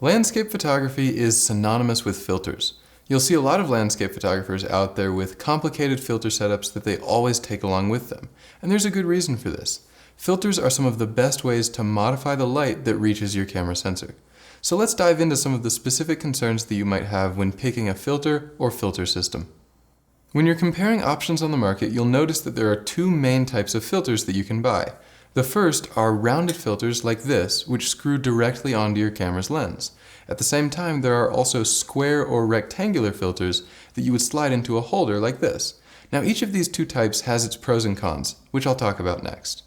Landscape photography is synonymous with filters. You'll see a lot of landscape photographers out there with complicated filter setups that they always take along with them, and there's a good reason for this. Filters are some of the best ways to modify the light that reaches your camera sensor. So let's dive into some of the specific concerns that you might have when picking a filter or filter system. When you're comparing options on the market, you'll notice that there are two main types of filters that you can buy. The first are rounded filters like this, which screw directly onto your camera's lens. At the same time, there are also square or rectangular filters that you would slide into a holder like this. Now, each of these two types has its pros and cons, which I'll talk about next.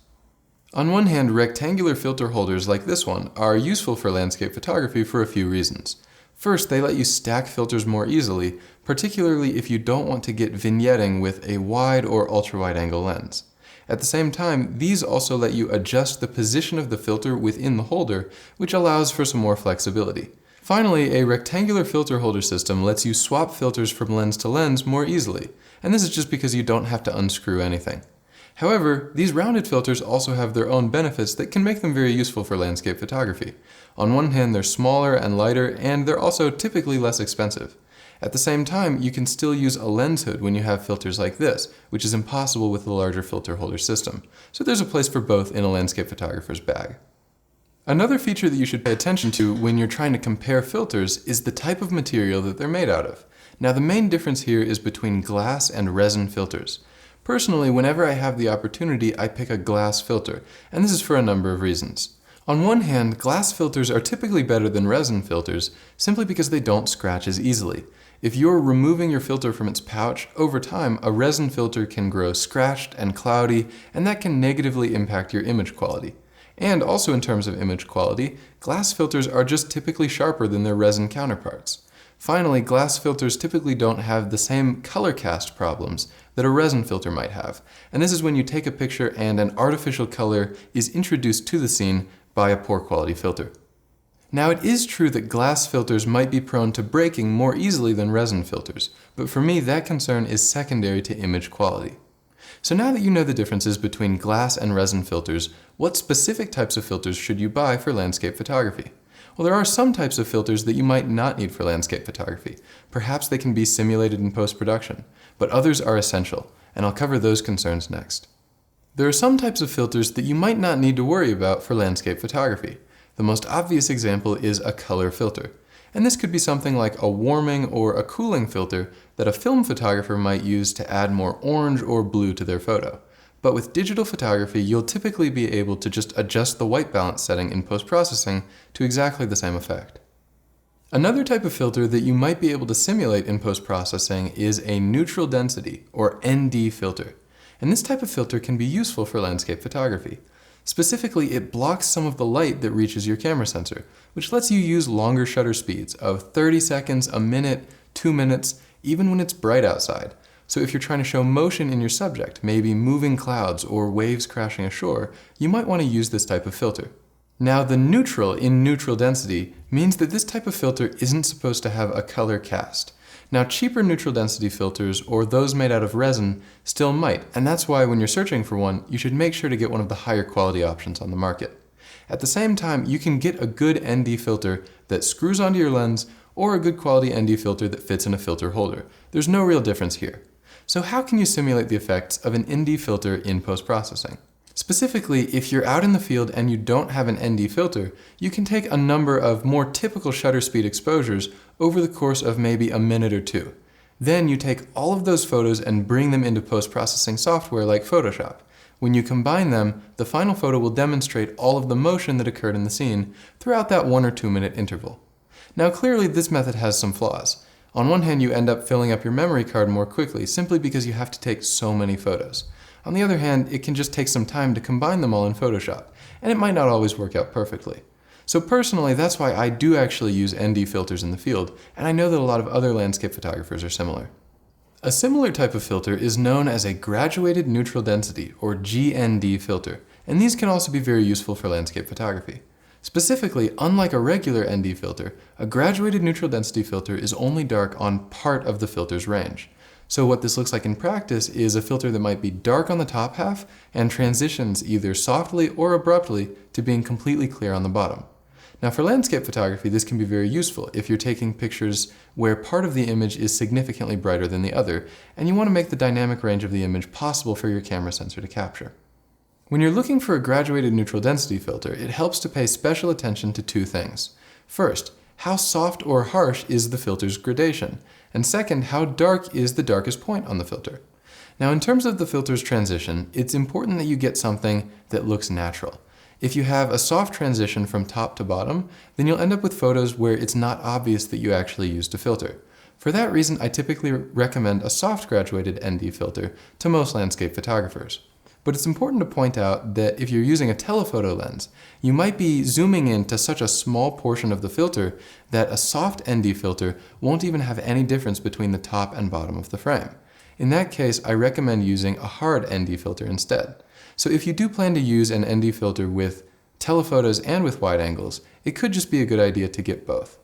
On one hand, rectangular filter holders like this one are useful for landscape photography for a few reasons. First, they let you stack filters more easily, particularly if you don't want to get vignetting with a wide or ultra-wide angle lens. At the same time, these also let you adjust the position of the filter within the holder, which allows for some more flexibility. Finally, a rectangular filter holder system lets you swap filters from lens to lens more easily, and this is just because you don't have to unscrew anything. However, these rounded filters also have their own benefits that can make them very useful for landscape photography. On one hand, they're smaller and lighter, and they're also typically less expensive. At the same time, you can still use a lens hood when you have filters like this, which is impossible with the larger filter holder system. So there's a place for both in a landscape photographer's bag. Another feature that you should pay attention to when you're trying to compare filters is the type of material that they're made out of. Now, the main difference here is between glass and resin filters. Personally, whenever I have the opportunity, I pick a glass filter, and this is for a number of reasons. On one hand, glass filters are typically better than resin filters simply because they don't scratch as easily. If you're removing your filter from its pouch, over time, a resin filter can grow scratched and cloudy, and that can negatively impact your image quality. And also in terms of image quality, glass filters are just typically sharper than their resin counterparts. Finally, glass filters typically don't have the same color cast problems that a resin filter might have, and this is when you take a picture and an artificial color is introduced to the scene by a poor quality filter. Now, it is true that glass filters might be prone to breaking more easily than resin filters, but for me that concern is secondary to image quality. So now that you know the differences between glass and resin filters, what specific types of filters should you buy for landscape photography? Well, there are some types of filters that you might not need for landscape photography. Perhaps they can be simulated in post-production, but others are essential, and I'll cover those concerns next. There are some types of filters that you might not need to worry about for landscape photography. The most obvious example is a color filter. And this could be something like a warming or a cooling filter that a film photographer might use to add more orange or blue to their photo. But with digital photography, you'll typically be able to just adjust the white balance setting in post-processing to exactly the same effect. Another type of filter that you might be able to simulate in post-processing is a neutral density, or ND filter. And this type of filter can be useful for landscape photography. Specifically, it blocks some of the light that reaches your camera sensor, which lets you use longer shutter speeds of 30 seconds, a minute, 2 minutes, even when it's bright outside. So if you're trying to show motion in your subject, maybe moving clouds or waves crashing ashore, you might want to use this type of filter. Now, the neutral in neutral density means that this type of filter isn't supposed to have a color cast. Now, cheaper neutral density filters, or those made out of resin, still might, and that's why when you're searching for one, you should make sure to get one of the higher quality options on the market. At the same time, you can get a good ND filter that screws onto your lens, or a good quality ND filter that fits in a filter holder. There's no real difference here. So how can you simulate the effects of an ND filter in post-processing? Specifically, if you're out in the field and you don't have an ND filter, you can take a number of more typical shutter speed exposures over the course of maybe a minute or two. Then you take all of those photos and bring them into post-processing software like Photoshop. When you combine them, the final photo will demonstrate all of the motion that occurred in the scene throughout that 1 or 2 minute interval. Now, clearly this method has some flaws. On one hand, you end up filling up your memory card more quickly simply because you have to take so many photos. On the other hand, it can just take some time to combine them all in Photoshop, and it might not always work out perfectly. So personally, that's why I do actually use ND filters in the field, and I know that a lot of other landscape photographers are similar. A similar type of filter is known as a graduated neutral density, or GND filter, and these can also be very useful for landscape photography. Specifically, unlike a regular ND filter, a graduated neutral density filter is only dark on part of the filter's range. So what this looks like in practice is a filter that might be dark on the top half and transitions either softly or abruptly to being completely clear on the bottom. Now for landscape photography, this can be very useful if you're taking pictures where part of the image is significantly brighter than the other, and you want to make the dynamic range of the image possible for your camera sensor to capture. When you're looking for a graduated neutral density filter, it helps to pay special attention to two things. First, how soft or harsh is the filter's gradation? And second, how dark is the darkest point on the filter? Now in terms of the filter's transition, it's important that you get something that looks natural. If you have a soft transition from top to bottom, then you'll end up with photos where it's not obvious that you actually used a filter. For that reason, I typically recommend a soft graduated ND filter to most landscape photographers. But it's important to point out that if you're using a telephoto lens, you might be zooming in to such a small portion of the filter that a soft ND filter won't even have any difference between the top and bottom of the frame. In that case, I recommend using a hard ND filter instead. So if you do plan to use an ND filter with telephotos and with wide angles, it could just be a good idea to get both.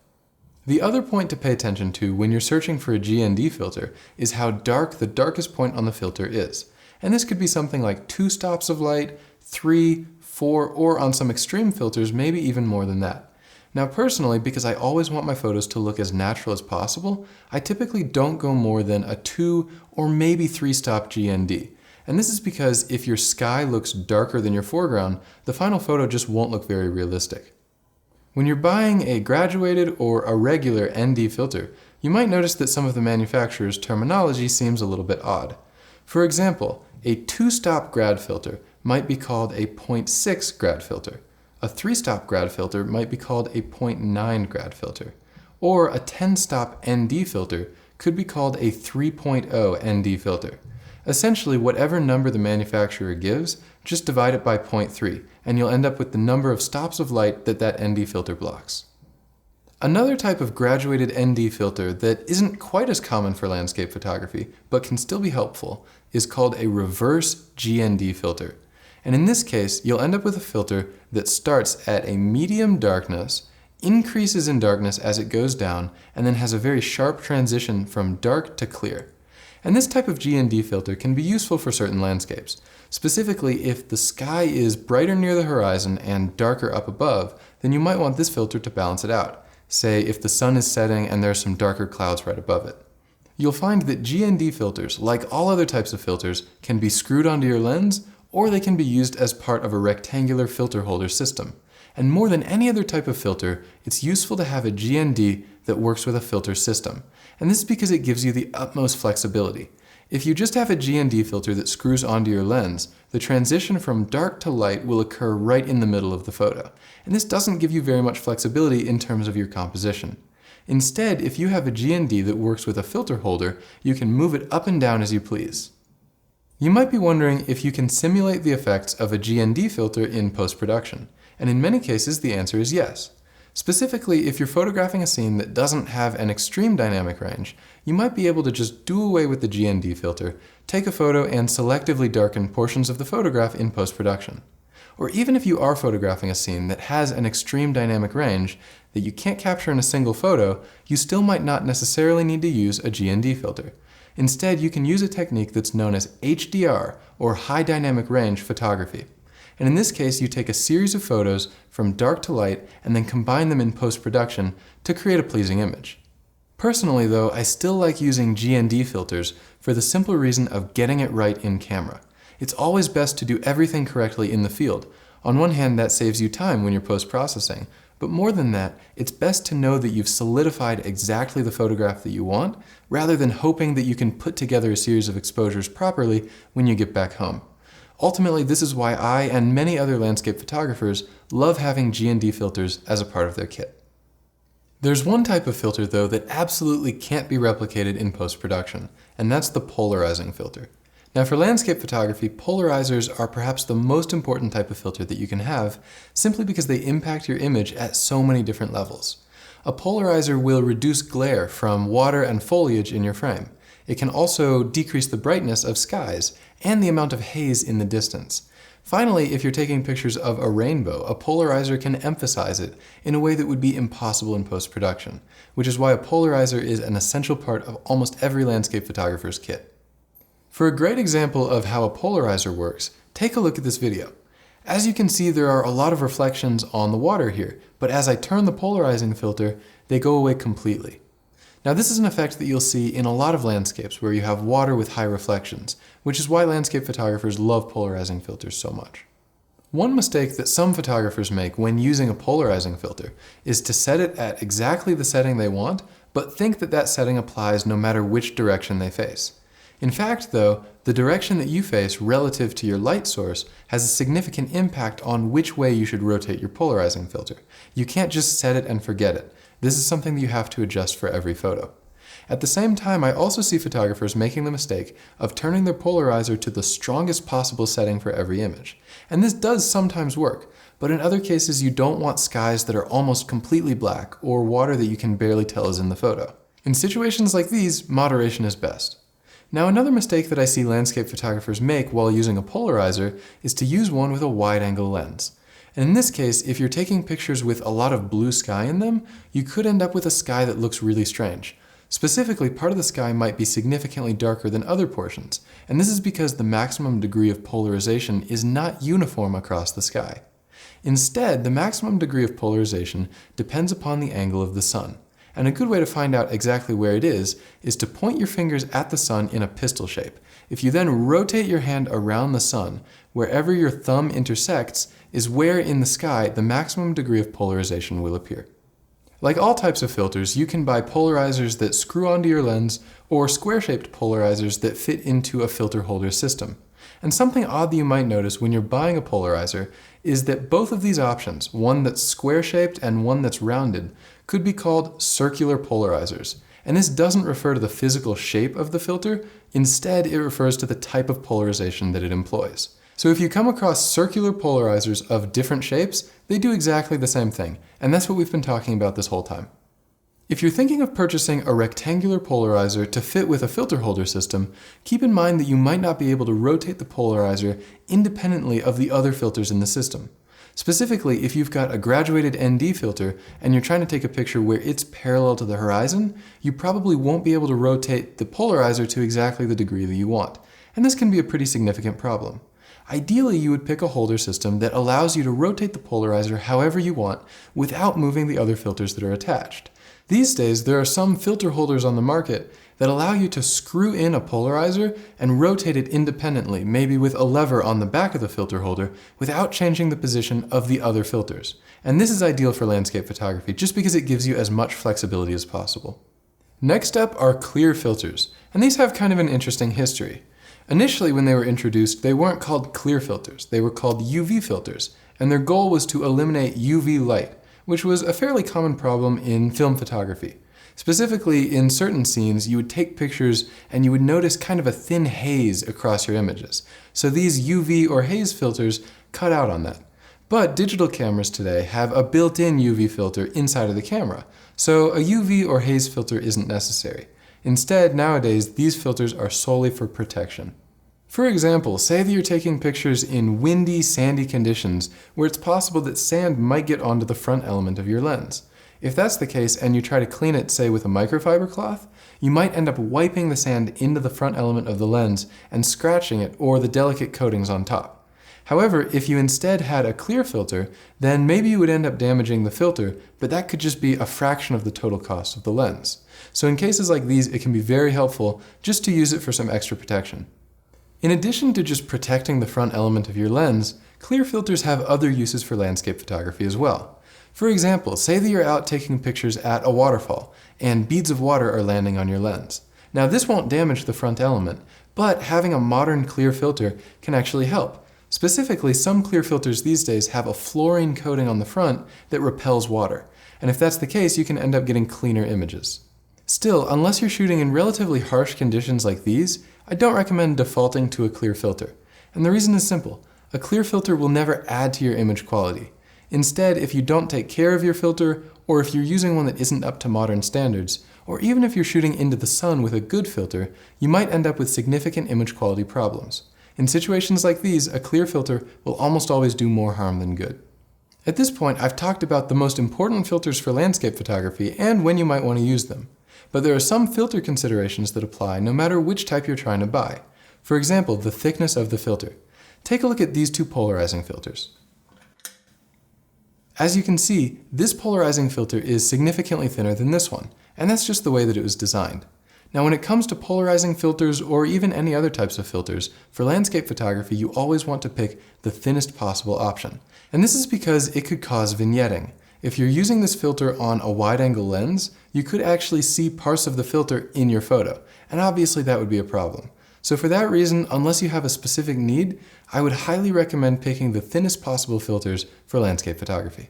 The other point to pay attention to when you're searching for a GND filter is how dark the darkest point on the filter is. And this could be something like 2 stops of light, 3, 4, or on some extreme filters, maybe even more than that. Now personally, because I always want my photos to look as natural as possible, I typically don't go more than a 2 or maybe 3 stop GND. And this is because if your sky looks darker than your foreground, the final photo just won't look very realistic. When you're buying a graduated or a regular ND filter, you might notice that some of the manufacturer's terminology seems a little bit odd. For example, a 2-stop grad filter might be called a 0.6 grad filter. A 3-stop grad filter might be called a 0.9 grad filter. Or a 10-stop ND filter could be called a 3.0 ND filter. Essentially, whatever number the manufacturer gives, just divide it by 0.3, and you'll end up with the number of stops of light that ND filter blocks. Another type of graduated ND filter that isn't quite as common for landscape photography, but can still be helpful, is called a reverse GND filter. And in this case, you'll end up with a filter that starts at a medium darkness, increases in darkness as it goes down, and then has a very sharp transition from dark to clear. And this type of GND filter can be useful for certain landscapes. Specifically, if the sky is brighter near the horizon and darker up above, then you might want this filter to balance it out. Say if the sun is setting and there are some darker clouds right above it. You'll find that GND filters, like all other types of filters, can be screwed onto your lens, or they can be used as part of a rectangular filter holder system. And more than any other type of filter, it's useful to have a GND that works with a filter system. And this is because it gives you the utmost flexibility. If you just have a GND filter that screws onto your lens, the transition from dark to light will occur right in the middle of the photo. And this doesn't give you very much flexibility in terms of your composition. Instead, if you have a GND that works with a filter holder, you can move it up and down as you please. You might be wondering if you can simulate the effects of a GND filter in post-production. And in many cases, the answer is yes. Specifically, if you're photographing a scene that doesn't have an extreme dynamic range, you might be able to just do away with the GND filter, take a photo, and selectively darken portions of the photograph in post-production. Or even if you are photographing a scene that has an extreme dynamic range that you can't capture in a single photo, you still might not necessarily need to use a GND filter. Instead, you can use a technique that's known as HDR, or High Dynamic Range Photography. And in this case, you take a series of photos from dark to light and then combine them in post-production to create a pleasing image. Personally though, I still like using GND filters for the simple reason of getting it right in camera. It's always best to do everything correctly in the field. On one hand, that saves you time when you're post-processing, but more than that, it's best to know that you've solidified exactly the photograph that you want, rather than hoping that you can put together a series of exposures properly when you get back home. Ultimately, this is why I and many other landscape photographers love having GND filters as a part of their kit. There's one type of filter though that absolutely can't be replicated in post-production, and that's the polarizing filter. Now for landscape photography, polarizers are perhaps the most important type of filter that you can have, simply because they impact your image at so many different levels. A polarizer will reduce glare from water and foliage in your frame. It can also decrease the brightness of skies and the amount of haze in the distance. Finally, if you're taking pictures of a rainbow, a polarizer can emphasize it in a way that would be impossible in post-production, which is why a polarizer is an essential part of almost every landscape photographer's kit. For a great example of how a polarizer works, take a look at this video. As you can see, there are a lot of reflections on the water here, but as I turn the polarizing filter, they go away completely. Now this is an effect that you'll see in a lot of landscapes where you have water with high reflections, which is why landscape photographers love polarizing filters so much. One mistake that some photographers make when using a polarizing filter is to set it at exactly the setting they want, but think that that setting applies no matter which direction they face. In fact, though, the direction that you face relative to your light source has a significant impact on which way you should rotate your polarizing filter. You can't just set it and forget it. This is something that you have to adjust for every photo. At the same time, I also see photographers making the mistake of turning their polarizer to the strongest possible setting for every image. And this does sometimes work, but in other cases you don't want skies that are almost completely black or water that you can barely tell is in the photo. In situations like these, moderation is best. Now another mistake that I see landscape photographers make while using a polarizer is to use one with a wide-angle lens. And in this case, if you're taking pictures with a lot of blue sky in them, you could end up with a sky that looks really strange. Specifically, part of the sky might be significantly darker than other portions, and this is because the maximum degree of polarization is not uniform across the sky. Instead, the maximum degree of polarization depends upon the angle of the sun. And a good way to find out exactly where it is to point your fingers at the sun in a pistol shape. If you then rotate your hand around the sun, wherever your thumb intersects is where in the sky the maximum degree of polarization will appear. Like all types of filters, you can buy polarizers that screw onto your lens or square-shaped polarizers that fit into a filter holder system. And something odd that you might notice when you're buying a polarizer is that both of these options, one that's square-shaped and one that's rounded, could be called circular polarizers. And this doesn't refer to the physical shape of the filter, instead it refers to the type of polarization that it employs. So if you come across circular polarizers of different shapes, they do exactly the same thing, and that's what we've been talking about this whole time. If you're thinking of purchasing a rectangular polarizer to fit with a filter holder system, keep in mind that you might not be able to rotate the polarizer independently of the other filters in the system. Specifically, if you've got a graduated ND filter and you're trying to take a picture where it's parallel to the horizon, you probably won't be able to rotate the polarizer to exactly the degree that you want, and this can be a pretty significant problem. Ideally, you would pick a holder system that allows you to rotate the polarizer however you want without moving the other filters that are attached. These days, there are some filter holders on the market that allow you to screw in a polarizer and rotate it independently, maybe with a lever on the back of the filter holder, without changing the position of the other filters. And this is ideal for landscape photography, just because it gives you as much flexibility as possible. Next up are clear filters, and these have kind of an interesting history. Initially, when they were introduced, they weren't called clear filters, they were called UV filters, and their goal was to eliminate UV light, which was a fairly common problem in film photography. Specifically, in certain scenes, you would take pictures and you would notice kind of a thin haze across your images. So these UV or haze filters cut out on that. But digital cameras today have a built-in UV filter inside of the camera, so a UV or haze filter isn't necessary. Instead, nowadays, these filters are solely for protection. For example, say that you're taking pictures in windy, sandy conditions where it's possible that sand might get onto the front element of your lens. If that's the case and you try to clean it, say with a microfiber cloth, you might end up wiping the sand into the front element of the lens and scratching it or the delicate coatings on top. However, if you instead had a clear filter, then maybe you would end up damaging the filter, but that could just be a fraction of the total cost of the lens. So in cases like these, it can be very helpful just to use it for some extra protection. In addition to just protecting the front element of your lens, clear filters have other uses for landscape photography as well. For example, say that you're out taking pictures at a waterfall, and beads of water are landing on your lens. Now this won't damage the front element, but having a modern clear filter can actually help. Specifically, some clear filters these days have a fluorine coating on the front that repels water, and if that's the case, you can end up getting cleaner images. Still, unless you're shooting in relatively harsh conditions like these, I don't recommend defaulting to a clear filter. And the reason is simple. A clear filter will never add to your image quality. Instead, if you don't take care of your filter, or if you're using one that isn't up to modern standards, or even if you're shooting into the sun with a good filter, you might end up with significant image quality problems. In situations like these, a clear filter will almost always do more harm than good. At this point, I've talked about the most important filters for landscape photography and when you might want to use them. But there are some filter considerations that apply no matter which type you're trying to buy. For example, the thickness of the filter. Take a look at these two polarizing filters. As you can see, this polarizing filter is significantly thinner than this one, and that's just the way that it was designed. Now when it comes to polarizing filters or even any other types of filters, for landscape photography you always want to pick the thinnest possible option. And this is because it could cause vignetting. If you're using this filter on a wide-angle lens, you could actually see parts of the filter in your photo, and obviously that would be a problem. So for that reason, unless you have a specific need, I would highly recommend picking the thinnest possible filters for landscape photography.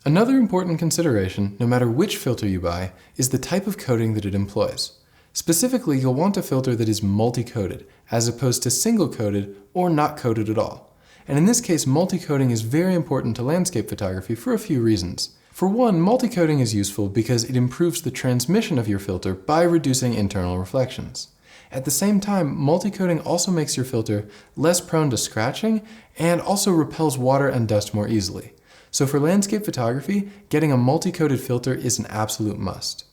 Another important consideration, no matter which filter you buy, is the type of coating that it employs. Specifically, you'll want a filter that is multi-coated, as opposed to single-coated or not coated at all. And in this case, multi-coating is very important to landscape photography for a few reasons. For one, multi-coating is useful because it improves the transmission of your filter by reducing internal reflections. At the same time, multi-coating also makes your filter less prone to scratching and also repels water and dust more easily. So for landscape photography, getting a multi-coated filter is an absolute must.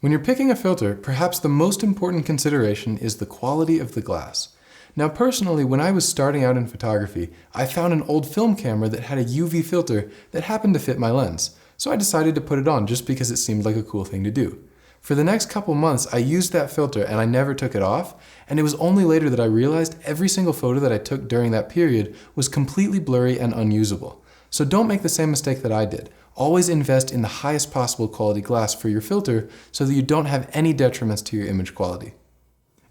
When you're picking a filter, perhaps the most important consideration is the quality of the glass. Now personally, when I was starting out in photography, I found an old film camera that had a UV filter that happened to fit my lens, so I decided to put it on just because it seemed like a cool thing to do. For the next couple months, I used that filter and I never took it off, and it was only later that I realized every single photo that I took during that period was completely blurry and unusable. So don't make the same mistake that I did. Always invest in the highest possible quality glass for your filter so that you don't have any detriments to your image quality.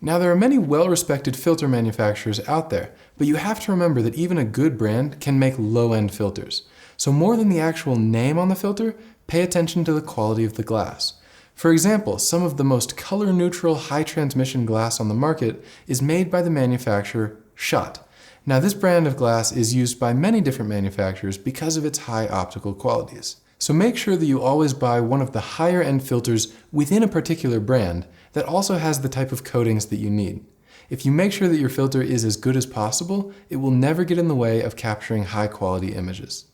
Now there are many well-respected filter manufacturers out there, but you have to remember that even a good brand can make low-end filters. So more than the actual name on the filter, pay attention to the quality of the glass. For example, some of the most color-neutral high-transmission glass on the market is made by the manufacturer Schott. Now this brand of glass is used by many different manufacturers because of its high optical qualities. So make sure that you always buy one of the higher end filters within a particular brand that also has the type of coatings that you need. If you make sure that your filter is as good as possible, it will never get in the way of capturing high quality images.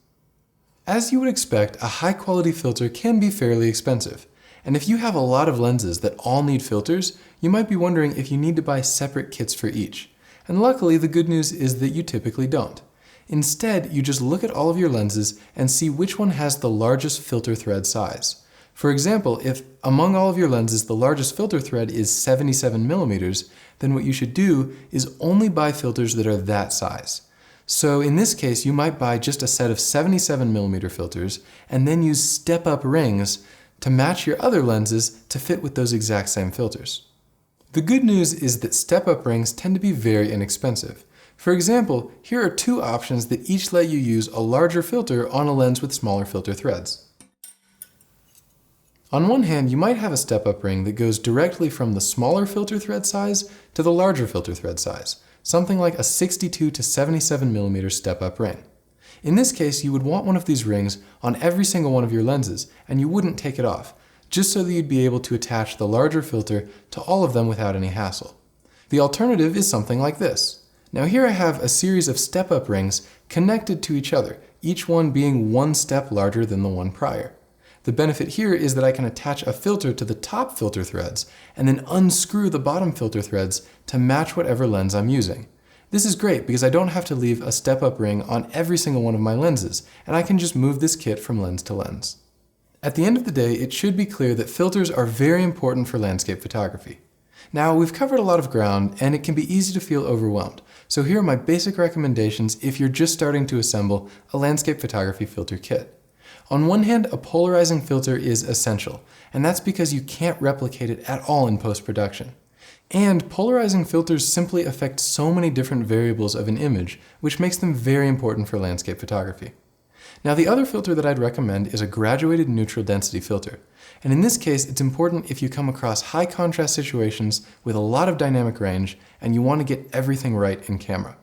As you would expect, a high quality filter can be fairly expensive. And if you have a lot of lenses that all need filters, you might be wondering if you need to buy separate kits for each. And luckily, the good news is that you typically don't. Instead, you just look at all of your lenses and see which one has the largest filter thread size. For example, if among all of your lenses the largest filter thread is 77mm, then what you should do is only buy filters that are that size. So in this case, you might buy just a set of 77mm filters and then use step-up rings to match your other lenses to fit with those exact same filters. The good news is that step-up rings tend to be very inexpensive. For example, here are two options that each let you use a larger filter on a lens with smaller filter threads. On one hand, you might have a step-up ring that goes directly from the smaller filter thread size to the larger filter thread size, something like a 62 to 77mm step-up ring. In this case, you would want one of these rings on every single one of your lenses, and you wouldn't take it off, just so that you'd be able to attach the larger filter to all of them without any hassle. The alternative is something like this. Now here I have a series of step-up rings connected to each other, each one being one step larger than the one prior. The benefit here is that I can attach a filter to the top filter threads and then unscrew the bottom filter threads to match whatever lens I'm using. This is great because I don't have to leave a step-up ring on every single one of my lenses, and I can just move this kit from lens to lens. At the end of the day, it should be clear that filters are very important for landscape photography. Now, we've covered a lot of ground, and it can be easy to feel overwhelmed, so here are my basic recommendations if you're just starting to assemble a landscape photography filter kit. On one hand, a polarizing filter is essential, and that's because you can't replicate it at all in post-production. And polarizing filters simply affect so many different variables of an image, which makes them very important for landscape photography. Now the other filter that I'd recommend is a graduated neutral density filter. And in this case, it's important if you come across high contrast situations with a lot of dynamic range and you want to get everything right in camera.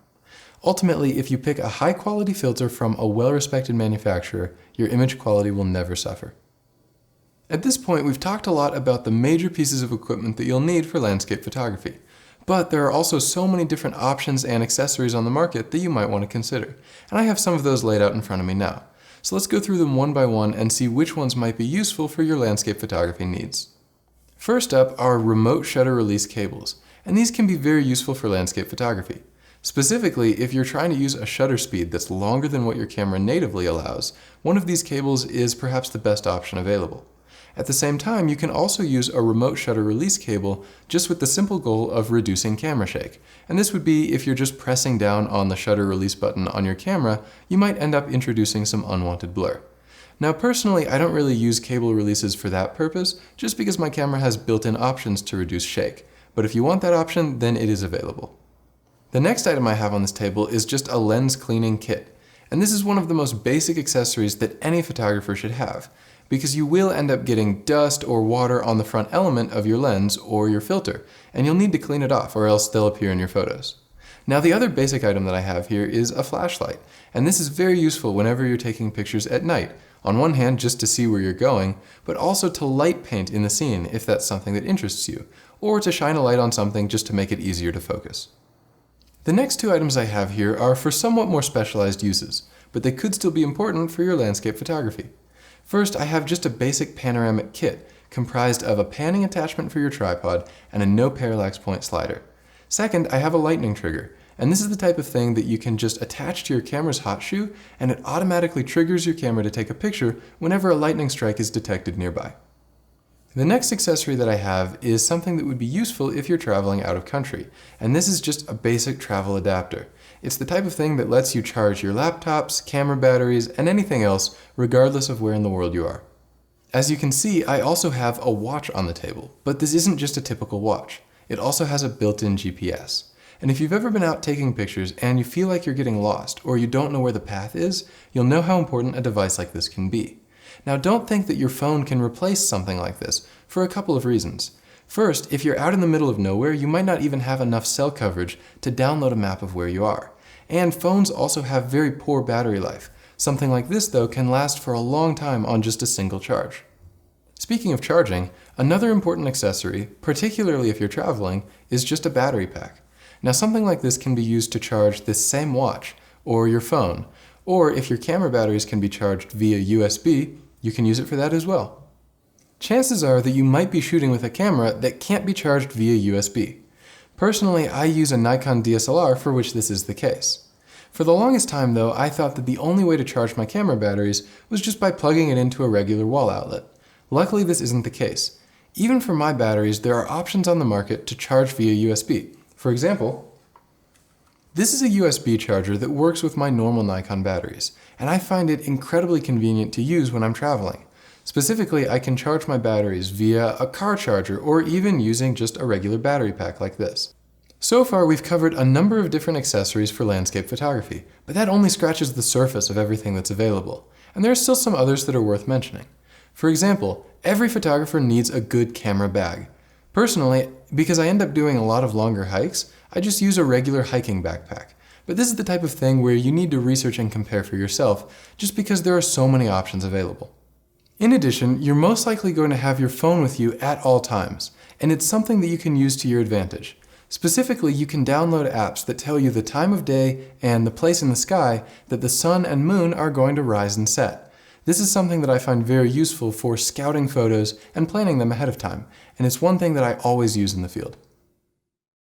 Ultimately, if you pick a high quality filter from a well-respected manufacturer, your image quality will never suffer. At this point, we've talked a lot about the major pieces of equipment that you'll need for landscape photography. But there are also so many different options and accessories on the market that you might want to consider, and I have some of those laid out in front of me now. So let's go through them one by one and see which ones might be useful for your landscape photography needs. First up are remote shutter release cables, and these can be very useful for landscape photography. Specifically, if you're trying to use a shutter speed that's longer than what your camera natively allows, one of these cables is perhaps the best option available. At the same time, you can also use a remote shutter release cable just with the simple goal of reducing camera shake. And this would be if you're just pressing down on the shutter release button on your camera, you might end up introducing some unwanted blur. Now personally, I don't really use cable releases for that purpose, just because my camera has built-in options to reduce shake. But if you want that option, then it is available. The next item I have on this table is just a lens cleaning kit. And this is one of the most basic accessories that any photographer should have, because you will end up getting dust or water on the front element of your lens or your filter, and you'll need to clean it off or else they'll appear in your photos. Now the other basic item that I have here is a flashlight, and this is very useful whenever you're taking pictures at night. On one hand, just to see where you're going, but also to light paint in the scene if that's something that interests you, or to shine a light on something just to make it easier to focus. The next two items I have here are for somewhat more specialized uses, but they could still be important for your landscape photography. First, I have just a basic panoramic kit comprised of a panning attachment for your tripod and a no parallax point slider. Second, I have a lightning trigger, and this is the type of thing that you can just attach to your camera's hot shoe and it automatically triggers your camera to take a picture whenever a lightning strike is detected nearby. The next accessory that I have is something that would be useful if you're traveling out of country, and this is just a basic travel adapter. It's the type of thing that lets you charge your laptops, camera batteries, and anything else, regardless of where in the world you are. As you can see, I also have a watch on the table, but this isn't just a typical watch. It also has a built-in GPS. And if you've ever been out taking pictures and you feel like you're getting lost, or you don't know where the path is, you'll know how important a device like this can be. Now don't think that your phone can replace something like this, for a couple of reasons. First, if you're out in the middle of nowhere, you might not even have enough cell coverage to download a map of where you are. And phones also have very poor battery life. Something like this, though, can last for a long time on just a single charge. Speaking of charging, another important accessory, particularly if you're traveling, is just a battery pack. Now something like this can be used to charge this same watch, or your phone, or if your camera batteries can be charged via USB, you can use it for that as well. Chances are that you might be shooting with a camera that can't be charged via USB. Personally, I use a Nikon DSLR for which this is the case. For the longest time though, I thought that the only way to charge my camera batteries was just by plugging it into a regular wall outlet. Luckily, this isn't the case. Even for my batteries, there are options on the market to charge via USB. For example, this is a USB charger that works with my normal Nikon batteries, and I find it incredibly convenient to use when I'm traveling. Specifically, I can charge my batteries via a car charger or even using just a regular battery pack like this. So far, we've covered a number of different accessories for landscape photography, but that only scratches the surface of everything that's available, and there are still some others that are worth mentioning. For example, every photographer needs a good camera bag. Personally, because I end up doing a lot of longer hikes, I just use a regular hiking backpack. But this is the type of thing where you need to research and compare for yourself, just because there are so many options available. In addition, you're most likely going to have your phone with you at all times, and it's something that you can use to your advantage. Specifically, you can download apps that tell you the time of day and the place in the sky that the sun and moon are going to rise and set. This is something that I find very useful for scouting photos and planning them ahead of time, and it's one thing that I always use in the field.